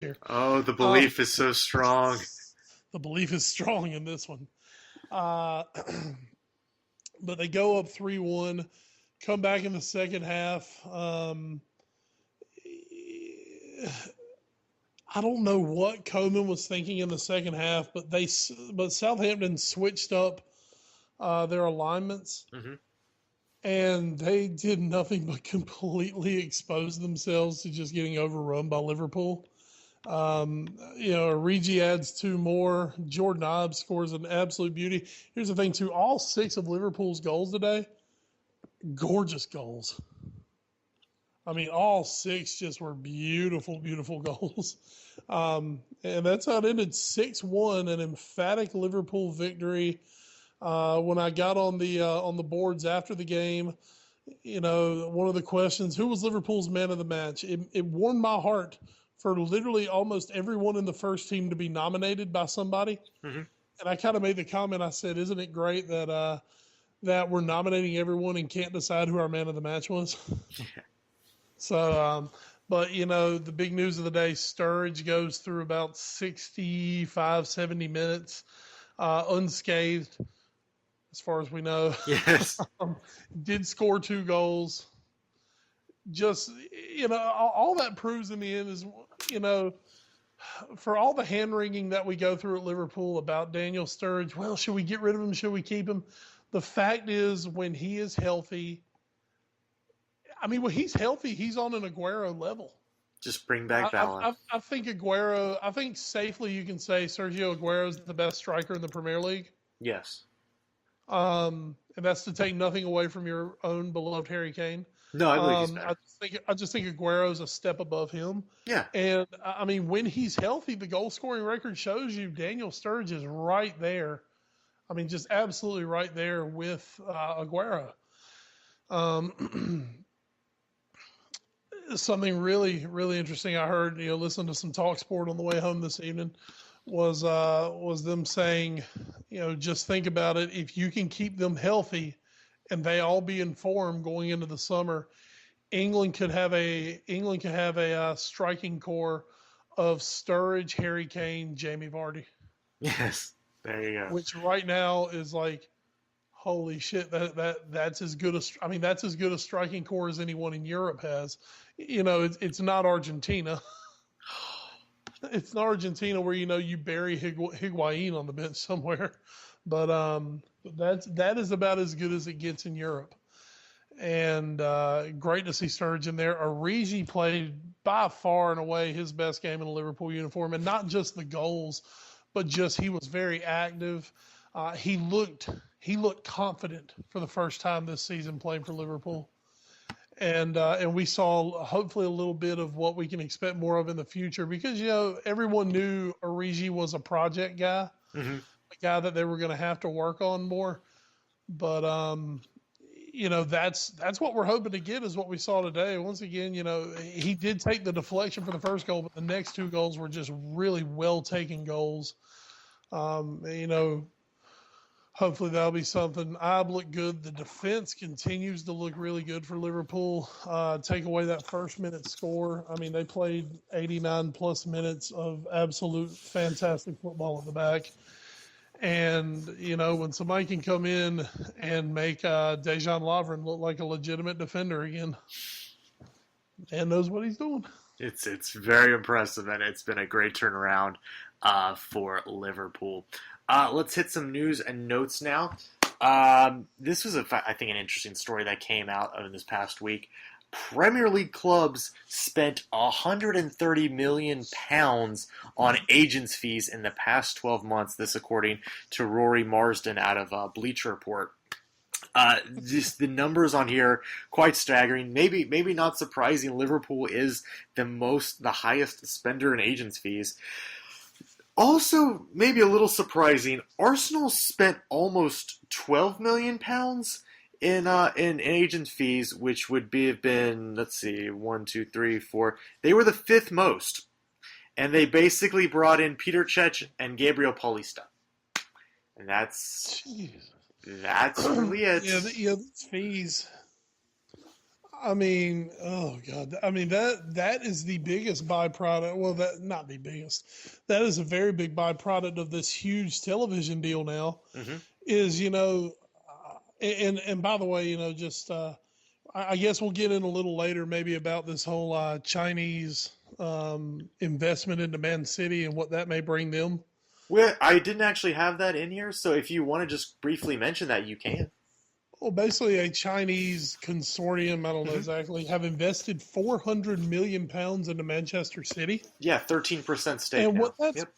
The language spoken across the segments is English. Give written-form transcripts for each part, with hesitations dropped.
here. Oh, the belief is so strong. The belief is strong in this one. Uh, but they go up 3-1, come back in the second half. I don't know what Coleman was thinking in the second half, but Southampton switched up their alignments, and they did nothing but completely expose themselves to just getting overrun by Liverpool. Origi adds 2 more. Jordan Ibe scores an absolute beauty. Here's the thing, too. All 6 of Liverpool's goals today, gorgeous goals. I mean, all 6 just were beautiful, beautiful goals. And that's how it ended, 6-1, an emphatic Liverpool victory. When I got on the boards after the game, one of the questions, who was Liverpool's man of the match? It warmed my heart for literally almost everyone in the first team to be nominated by somebody. And I kind of made the comment, I said, isn't it great that we're nominating everyone and can't decide who our man of the match was? So, but, the big news of the day, Sturridge goes through about 65, 70 minutes unscathed, as far as we know. Yes. Did score 2 goals. Just, all that proves in the end is, for all the hand-wringing that we go through at Liverpool about Daniel Sturridge, well, should we get rid of him? Should we keep him? The fact is, when he is healthy, when he's healthy, he's on an Aguero level. Just bring back balance. I think safely you can say Sergio Aguero is the best striker in the Premier League. Yes. And that's to take nothing away from your own beloved Harry Kane. No, I believe he's better. I just think Aguero's a step above him. Yeah. And, when he's healthy, the goal-scoring record shows you Daniel Sturridge is right there. Just absolutely right there with Aguero. Something really, really interesting I heard, listening to some Talk Sport on the way home this evening was them saying, just think about it. If you can keep them healthy and they all be in form going into the summer, England could have a striking core of Sturridge, Harry Kane, Jamie Vardy. Yes, there you go. Which right now is like, holy shit, that's as good a striking core as anyone in Europe has. It's not Argentina. It's not Argentina where you bury Higuain on the bench somewhere, but that is about as good as it gets in Europe. And great to see Sturridge in there. Origi played by far and away his best game in a Liverpool uniform, and not just the goals, but just he was very active. He looked confident for the first time this season playing for Liverpool. And we saw hopefully a little bit of what we can expect more of in the future, because everyone knew Origi was a project guy, a guy that they were going to have to work on more. But that's what we're hoping to get, is what we saw today. Once again, he did take the deflection for the first goal, but the next 2 goals were just really well taken goals. Hopefully that'll be something. Ibe looked good. The defense continues to look really good for Liverpool. Take away that first minute score. They played 89 plus minutes of absolute fantastic football at the back. And, when somebody can come in and make Dejan Lovren look like a legitimate defender again, man knows what he's doing. It's very impressive, and it's been a great turnaround for Liverpool. Let's hit some news and notes now. This was, I think, an interesting story that came out of this past week. Premier League clubs spent £130 million on agents' fees in the past 12 months. This, according to Rory Marsden out of Bleacher Report. Just the numbers on here quite staggering. Maybe not surprising. Liverpool is the highest spender in agents' fees. Also, maybe a little surprising. Arsenal spent almost £12 million in agent fees, which would have been, let's see, 1, 2, 3, 4. They were the 5th most, and they basically brought in Peter Cech and Gabriel Paulista, and that's really it. Yeah, these fees. I mean, oh God. I mean that is the biggest byproduct. Well, that not the biggest. That is a very big byproduct of this huge television deal now. Hmm. Is and by the way, just I guess we'll get in a little later maybe about this whole Chinese investment into Man City and what that may bring them. Well, I didn't actually have that in here, so if you want to just briefly mention that, you can. Well, basically, a Chinese consortium, I don't know Hmm. exactly, have invested 400 million pounds into Manchester City. Yeah, 13% stake And now. what that's Yep.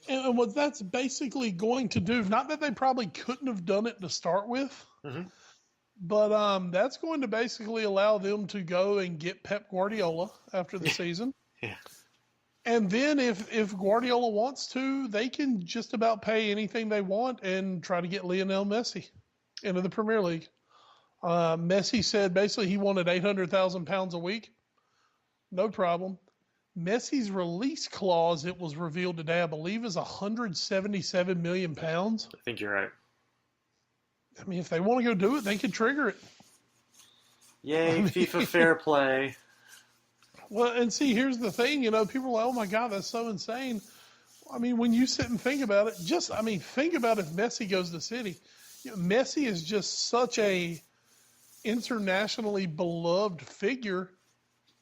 and what that's basically going to do, not that they probably couldn't have done it to start with, Hmm. but that's going to basically allow them to go and get Pep Guardiola after the season. Yeah. And then if Guardiola wants to, they can just about pay anything they want and try to get Lionel Messi into the Premier League. Messi said basically he wanted 800,000 pounds a week. No problem. Messi's release clause, it was revealed today, I believe, is 177 million pounds. I think you're right. I mean, if they want to go do it, they can trigger it. Yay, FIFA fair play. Well, and see, here's the thing, people are like, oh my God, that's so insane. I mean, when you sit and think about it, think about if Messi goes to City. Messi is just such a internationally beloved figure.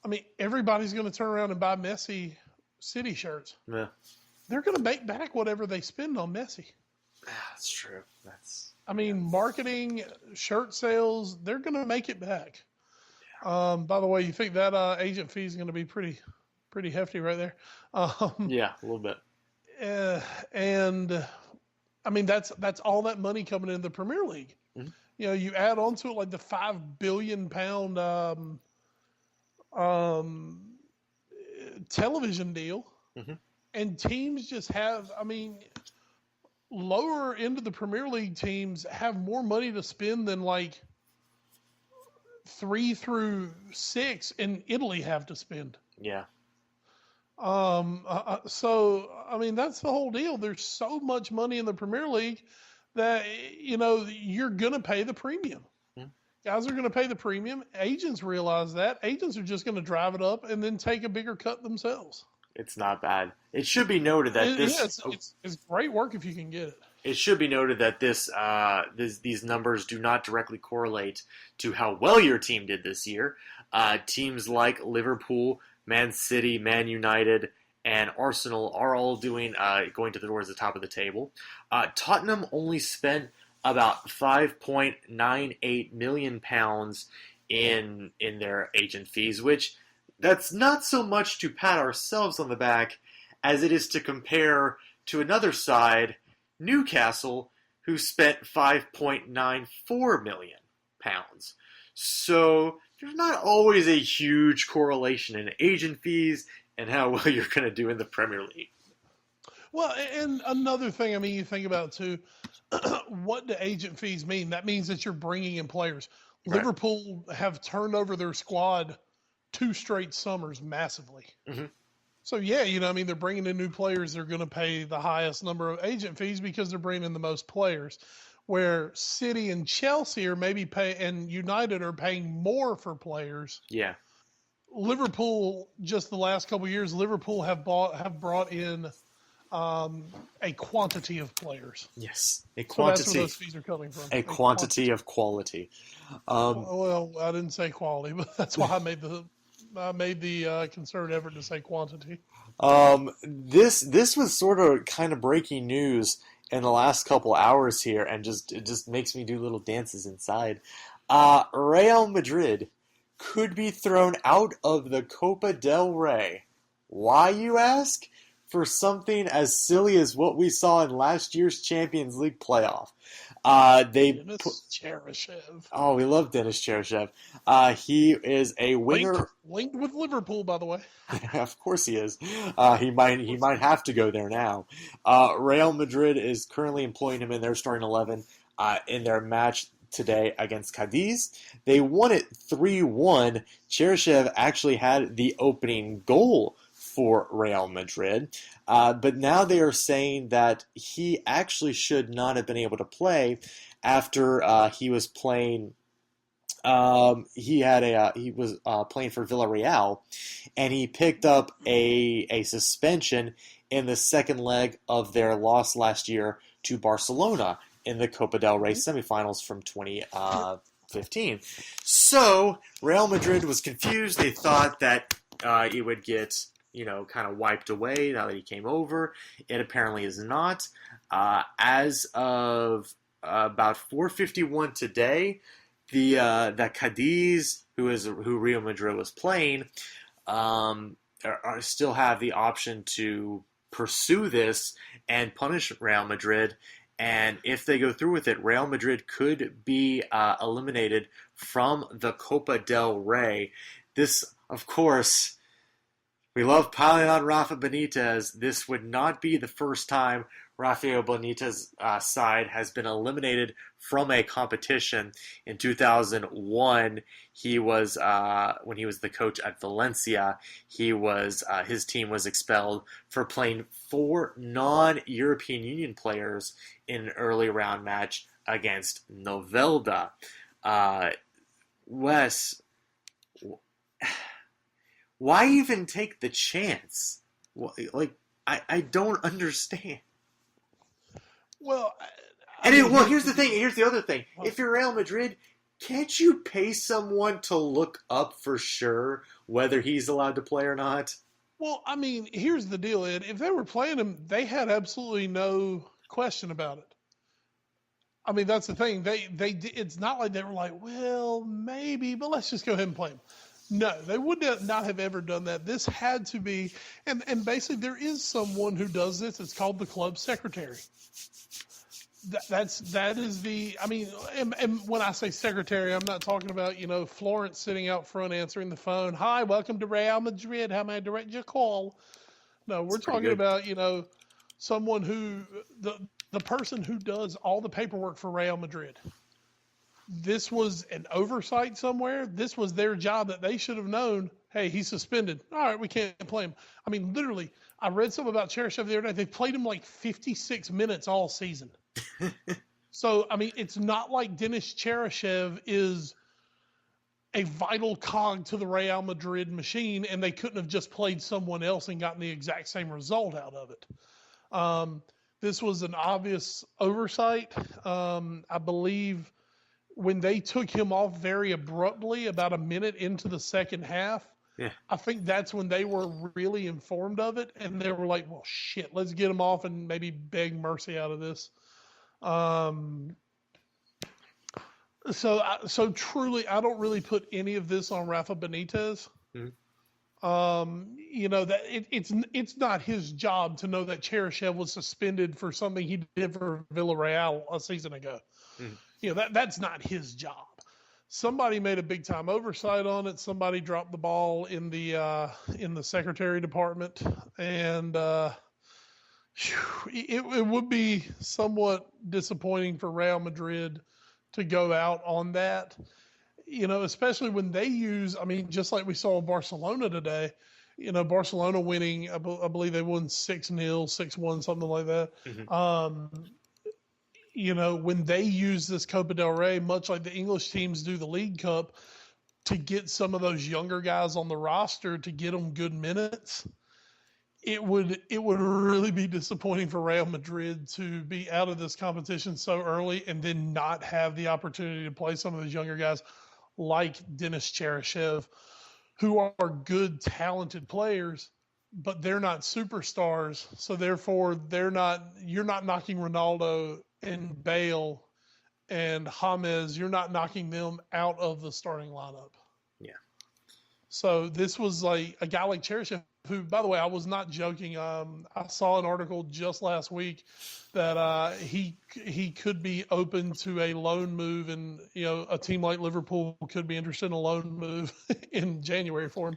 I mean, everybody's going to turn around and buy Messi City shirts. Yeah, They're going to make back whatever they spend on Messi. that's true. I mean, marketing, shirt sales, they're going to make it back. By the way, you think that agent fee is going to be pretty hefty right there? Yeah, a little bit. And I mean, that's all that money coming into the Premier League. Mm-hmm. You add on to it like the £5 billion television deal, Mm-hmm. and teams just have. I mean, lower into the Premier League teams have more money to spend than like 3 through 6 in Italy have to spend. Yeah. So I mean, that's the whole deal. There's so much money in the Premier League that you're gonna pay the premium. Mm-hmm. Guys are gonna pay the premium. Agents realize that. Agents are just gonna drive it up and then take a bigger cut themselves. It's not bad. It should be noted that It's great work if you can get it. It should be noted that these numbers do not directly correlate to how well your team did this year. Teams like Liverpool, Man City, Man United, and Arsenal are all going towards the top of the table. Tottenham only spent about £5.98 million in their agent fees, which that's not so much to pat ourselves on the back as it is to compare to another side, Newcastle, who spent £5.94 million. So there's not always a huge correlation in agent fees and how well you're going to do in the Premier League. Well, and another thing, I mean, you think about too, what do agent fees mean? That means that you're bringing in players. Right. Liverpool have turned over their squad 2 straight summers massively. Mm-hmm. So yeah, they're bringing in new players. They're going to pay the highest number of agent fees because they're bringing in the most players. Where City and Chelsea are maybe and United are paying more for players. Yeah. Liverpool, just the last couple of years, Liverpool have brought in a quantity of players. Yes, a quantity. So that's where those fees are coming from. A quantity of quality. Well, I didn't say quality, but that's why I made the concerted effort to say quantity. This was sort of kind of breaking news in the last couple hours here, and it just makes me do little dances inside. Real Madrid could be thrown out of the Copa del Rey. Why, you ask? For something as silly as what we saw in last year's Champions League playoff. Denis Cheryshev. Oh, we love Denis Cheryshev. He is a winger. Linked with Liverpool, by the way. Of course he is. He might have to go there now. Real Madrid is currently employing him in their starting 11 in their match today against Cadiz. They won it 3-1. Cheryshev actually had the opening goal for Real Madrid. But now they are saying that he actually should not have been able to play after he was playing he was playing for Villarreal, and he picked up a suspension in the second leg of their loss last year to Barcelona in the Copa del Rey semifinals from 2015. So Real Madrid was confused. They thought that it would get kind of wiped away now that he came over. It apparently is not. As of about 4:51 today, the Cadiz, who Real Madrid was playing, still have the option to pursue this and punish Real Madrid. And if they go through with it, Real Madrid could be eliminated from the Copa del Rey. This, of course, we love piling on Rafa Benitez. This would not be the first time Rafael Benitez's side has been eliminated from a competition. In 2001, he was when he was the coach at Valencia. His team was expelled for playing 4 non-European Union players in an early round match against Novelda. Wes, why even take the chance? I don't understand. Well, here's the thing. Here's the other thing. If you're Real Madrid, can't you pay someone to look up for sure whether he's allowed to play or not? Well, I mean, here's the deal, Ed. If they were playing him, they had absolutely no question about it. I mean, that's the thing. It's not like they were like, well, maybe, but let's just go ahead and play him. No, they would not have ever done that. This had to be, and basically there is someone who does this. It's called the club secretary. That is the, I mean, and when I say secretary, I'm not talking about, Florence sitting out front answering the phone. Hi, welcome to Real Madrid. How may I direct your call? No, we're talking about, someone who, the person who does all the paperwork for Real Madrid. This was an oversight somewhere. This was their job that they should have known. Hey, he's suspended. All right, we can't play him. I mean, literally, I read something about Cheryshev the other day. They played him like 56 minutes all season. So, I mean, it's not like Denis Cheryshev is a vital cog to the Real Madrid machine, and they couldn't have just played someone else and gotten the exact same result out of it. This was an obvious oversight. I believe when they took him off very abruptly about a minute into the second half, I think that's when they were really informed of it, and they were like, well, shit, let's get him off and maybe beg mercy out of this. So truly, I don't really put any of this on Rafa Benitez. That it's not his job to know that Cheryshev was suspended for something he did for Villarreal a season ago. That's not his job. Somebody made a big time oversight on it. Somebody dropped the ball in the secretary department, and it would be somewhat disappointing for Real Madrid to go out on that. Especially when they use, I mean, just like we saw Barcelona today, Barcelona winning, I believe they won 6-0, 6-1, something like that. When they use this Copa del Rey, much like the English teams do the League Cup, to get some of those younger guys on the roster to get them good minutes, it would really be disappointing for Real Madrid to be out of this competition so early and then not have the opportunity to play some of those younger guys like Denis Cheryshev, who are good, talented players, but they're not superstars. So therefore, you're not knocking Ronaldo and Bale and James, you're not knocking them out of the starting lineup. Yeah. So this was like a guy like Cheryshev, who, by the way, I was not joking. I saw an article just last week that he could be open to a loan move, and a team like Liverpool could be interested in a loan move in January for him.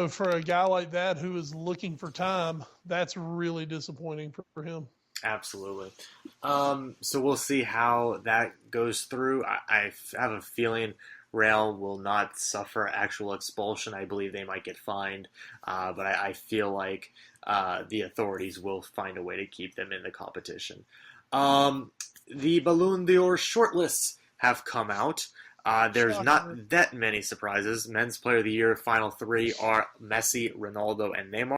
For a guy like that who is looking for time, that's really disappointing for him. Absolutely. So we'll see how that goes through. I have a feeling Real will not suffer actual expulsion. I believe they might get fined, but I feel like the authorities will find a way to keep them in the competition. The Ballon d'Or shortlists have come out. There's Shocker. not that many surprises. Men's Player of the Year final three are Messi, Ronaldo, and Neymar.